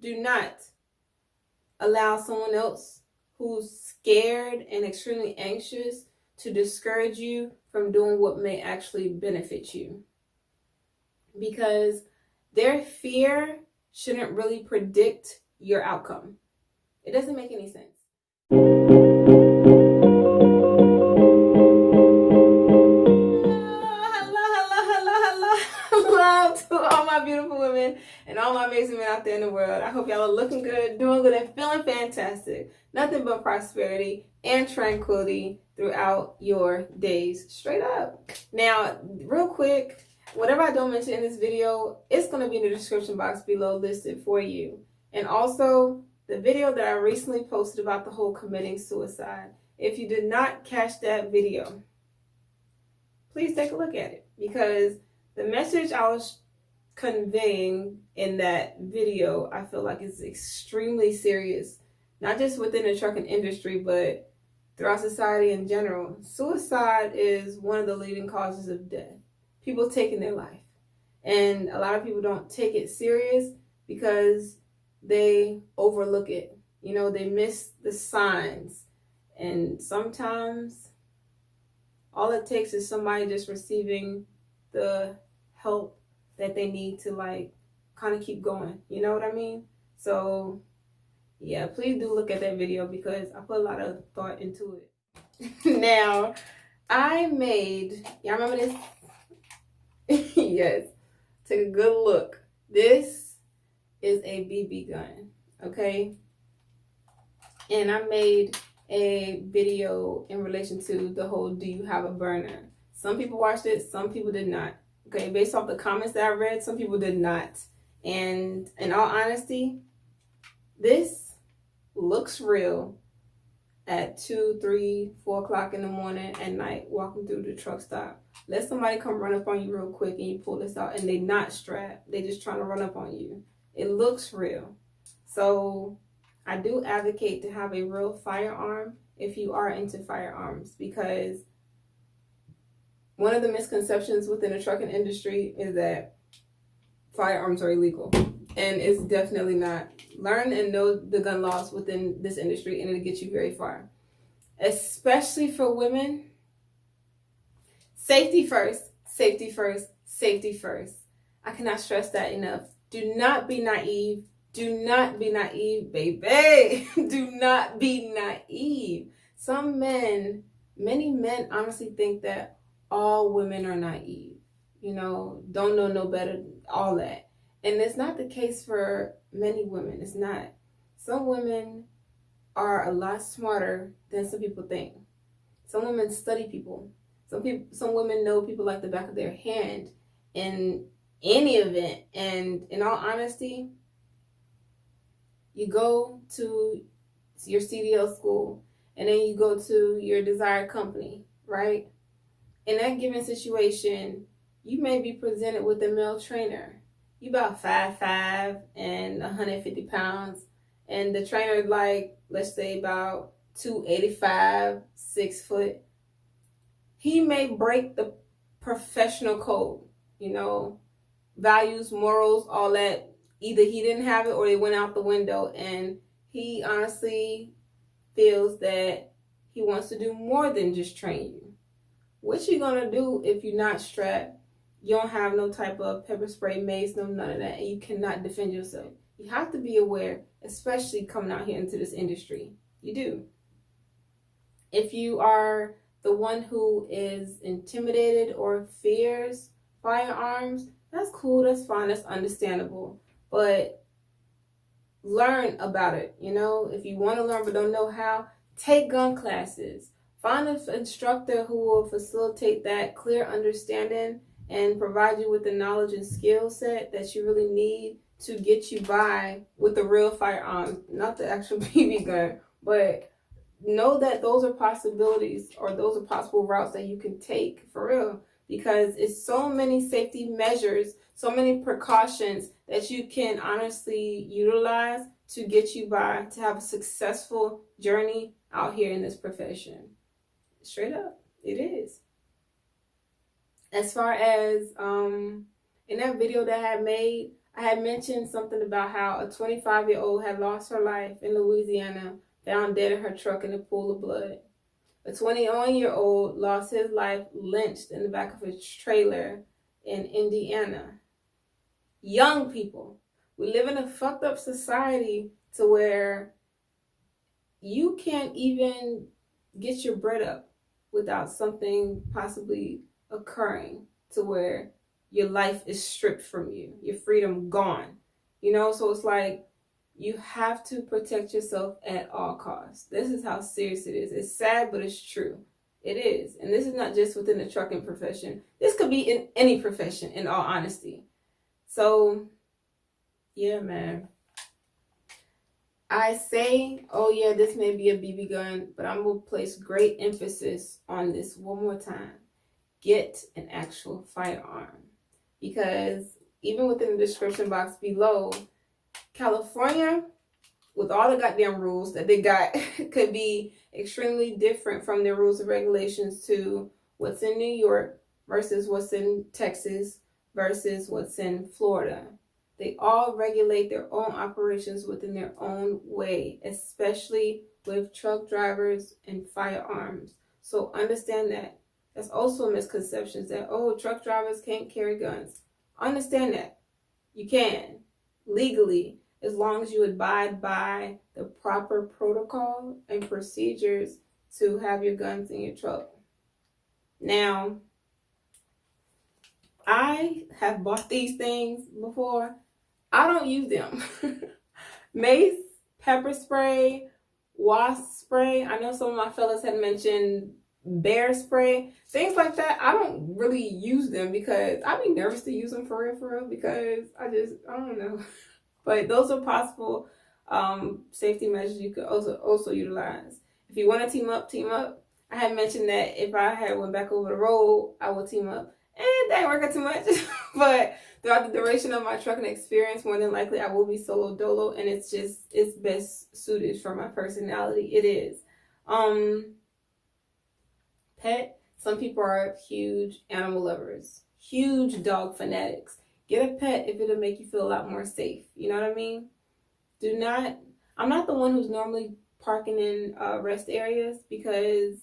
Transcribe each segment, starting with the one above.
Do not allow someone else who's scared and extremely anxious to discourage you from doing what may actually benefit you. Because their fear shouldn't really predict your outcome. It doesn't make any sense. Hello to all my beautiful women and all my amazing men out there in the world. I hope y'all are looking good, doing good, and feeling fantastic. Nothing but prosperity and tranquility throughout your days. Straight up. Now, real quick, whatever I don't mention in this video, it's going to be in the description box below listed for you. And also, the video that I recently posted about the whole committing suicide. If you did not catch that video, please take a look at it, because the message I was conveying in that video, I feel like is extremely serious, not just within the trucking industry, but throughout society in general. Suicide is one of the leading causes of death. People taking their life. And a lot of people don't take it serious because they overlook it. You know, they miss the signs. And sometimes all it takes is somebody just receiving the help that they need to like kind of keep going. You know what I mean? So yeah, please do look at that video because I put a lot of thought into it. Now, I made, y'all remember this? Yes, take a good look. This is a BB gun, okay? And I made a video in relation to the whole do you have a burner. Some people watched it, some people did not. Okay, based off the comments that I read, some people did not. And in all honesty, this looks real at 2, 3, 4 o'clock in the morning at night walking through the truck stop. Let somebody come run up on you real quick and you pull this out and they not strapped. They just trying to run up on you. It looks real. So I do advocate to have a real firearm if you are into firearms, because one of the misconceptions within the trucking industry is that firearms are illegal, and it's definitely not. Learn and know the gun laws within this industry and it'll get you very far. Especially for women, safety first, safety first, safety first. I cannot stress that enough. Do not be naive. Do not be naive, baby. Do not be naive. Many men honestly think that all women are naive. You know, don't know no better, all that. And it's not the case for many women. It's not. Some women are a lot smarter than some people think. Some women study people. Some women know people like the back of their hand in any event. And in all honesty, you go to your CDL school and then you go to your desired company, right? In that given situation, you may be presented with a male trainer. You about 5'5" and 150 pounds. And the trainer like, let's say about 285, 6 foot. He may break the professional code, you know, values, morals, all that. Either he didn't have it or they went out the window, and he honestly feels that he wants to do more than just train you. What you gonna do if you're not strapped? You don't have no type of pepper spray, mace, no none of that, and you cannot defend yourself. You have to be aware, especially coming out here into this industry. You do. If you are the one who is intimidated or fears firearms, that's cool, that's fine, that's understandable. But learn about it. You know, if you want to learn but don't know how, take gun classes. Find an instructor who will facilitate that clear understanding and provide you with the knowledge and skill set that you really need to get you by with the real firearm, not the actual BB gun. But know that those are possibilities, or those are possible routes that you can take for real, because it's so many safety measures, so many precautions that you can honestly utilize to get you by, to have a successful journey out here in this profession. Straight up, it is. As far as in that video that I had made, I had mentioned something about how a 25-year-old had lost her life in Louisiana, found dead in her truck in a pool of blood. A 21-year-old lost his life lynched in the back of his trailer in Indiana. Young people. We live in a fucked up society to where you can't even get your bread up without something possibly occurring to where your life is stripped from you, your freedom gone. So it's like you have to protect yourself at all costs. This is how serious it is. It's sad, but it's true. It is. And this is not just within the trucking profession. This could be in any profession, in all honesty. So, yeah, man. I say, oh yeah, this may be a BB gun, but I'm going to place great emphasis on this one more time. Get an actual firearm. Because even within the description box below, California, with all the goddamn rules that they got, could be extremely different from their rules and regulations to what's in New York versus what's in Texas versus what's in Florida. They all regulate their own operations within their own way, especially with truck drivers and firearms. So understand that. That's also a misconception that, oh, truck drivers can't carry guns. Understand that. You can, legally, as long as you abide by the proper protocol and procedures to have your guns in your truck. Now, I have bought these things before. I don't use them. Mace, pepper spray, wasp spray. I know some of my fellas had mentioned bear spray, things like that. I don't really use them because I'd be nervous to use them for real, because I don't know. But those are possible safety measures you could also utilize. If you want to team up. I had mentioned that if I had went back over the road, I would team up. And that ain't working too much. But throughout the duration of my trucking experience, more than likely I will be solo dolo, and it's best suited for my personality. It is. Pet. Some people are huge animal lovers, huge dog fanatics. Get a pet if it'll make you feel a lot more safe. You know what I mean? I'm not the one who's normally parking in rest areas, because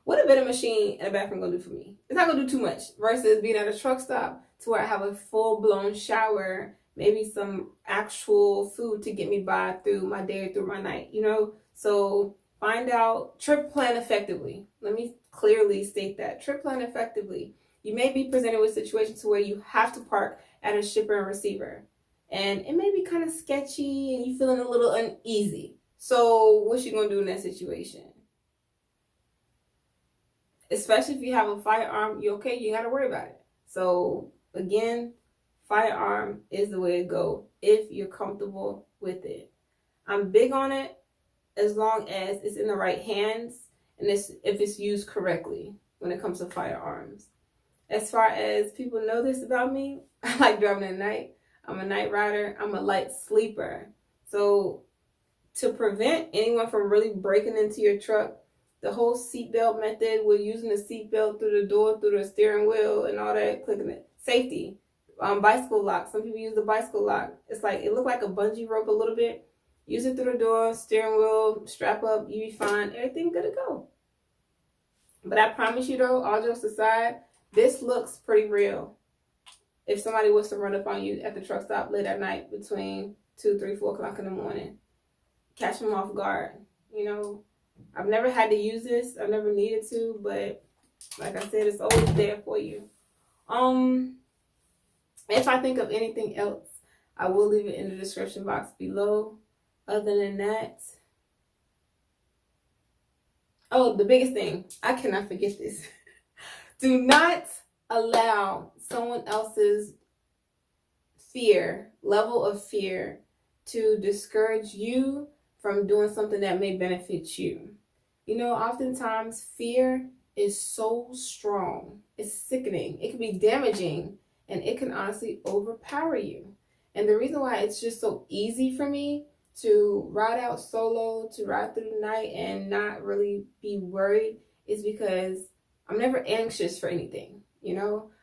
what a vending machine and a bathroom gonna do for me? It's not gonna do too much versus being at a truck stop to where I have a full-blown shower, maybe some actual food to get me by through my day or through my night, So find out, trip plan effectively. Let me clearly state that. Trip plan effectively. You may be presented with situations where you have to park at a shipper and receiver, and it may be kind of sketchy and you feeling a little uneasy. So what you gonna do in that situation? Especially if you have a firearm, you gotta worry about it. So again, firearm is the way to go if you're comfortable with it. I'm big on it as long as it's in the right hands and if it's used correctly when it comes to firearms. As far as people know this about me, I like driving at night. I'm a night rider. I'm a light sleeper. So to prevent anyone from really breaking into your truck, the whole seatbelt method, we're using the seatbelt through the door, through the steering wheel and all that, clicking it. Safety. Bicycle lock. Some people use the bicycle lock. It's like, it looked like a bungee rope a little bit. Use it through the door, steering wheel, strap up, you be fine. Everything good to go. But I promise you though, all jokes aside, this looks pretty real. If somebody was to run up on you at the truck stop late at night between 2, 3, 4 o'clock in the morning, catch them off guard. I've never had to use this. I've never needed to, but like I said, it's always there for you. If I think of anything else, I will leave it in the description box below. Other than that, the biggest thing, I cannot forget this. Do not allow someone else's level of fear, to discourage you from doing something that may benefit you. Oftentimes fear is so strong, it's sickening, it can be damaging, and it can honestly overpower you. And the reason why it's just so easy for me to ride out solo, to ride through the night and not really be worried, is because I'm never anxious for anything.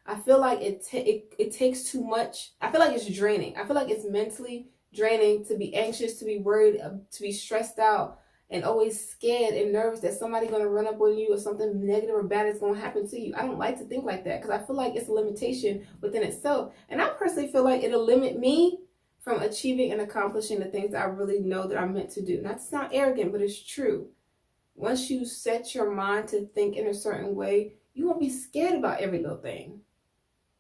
I feel like it takes too much. I feel like it's draining. I feel like it's mentally draining to be anxious, to be worried, to be stressed out, and always scared and nervous that somebody's going to run up on you or something negative or bad is going to happen to you. I don't like to think like that because I feel like it's a limitation within itself. And I personally feel like it'll limit me from achieving and accomplishing the things that I really know that I'm meant to do. Not to sound arrogant, but it's true. Once you set your mind to think in a certain way, you won't be scared about every little thing.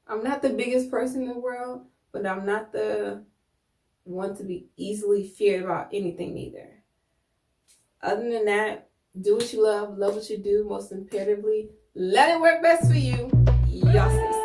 I'm not the biggest person in the world, but I'm not the one to be easily feared about anything either. Other than that, do what you love what you do. Most imperatively, let it work best for you. Y'all stay safe.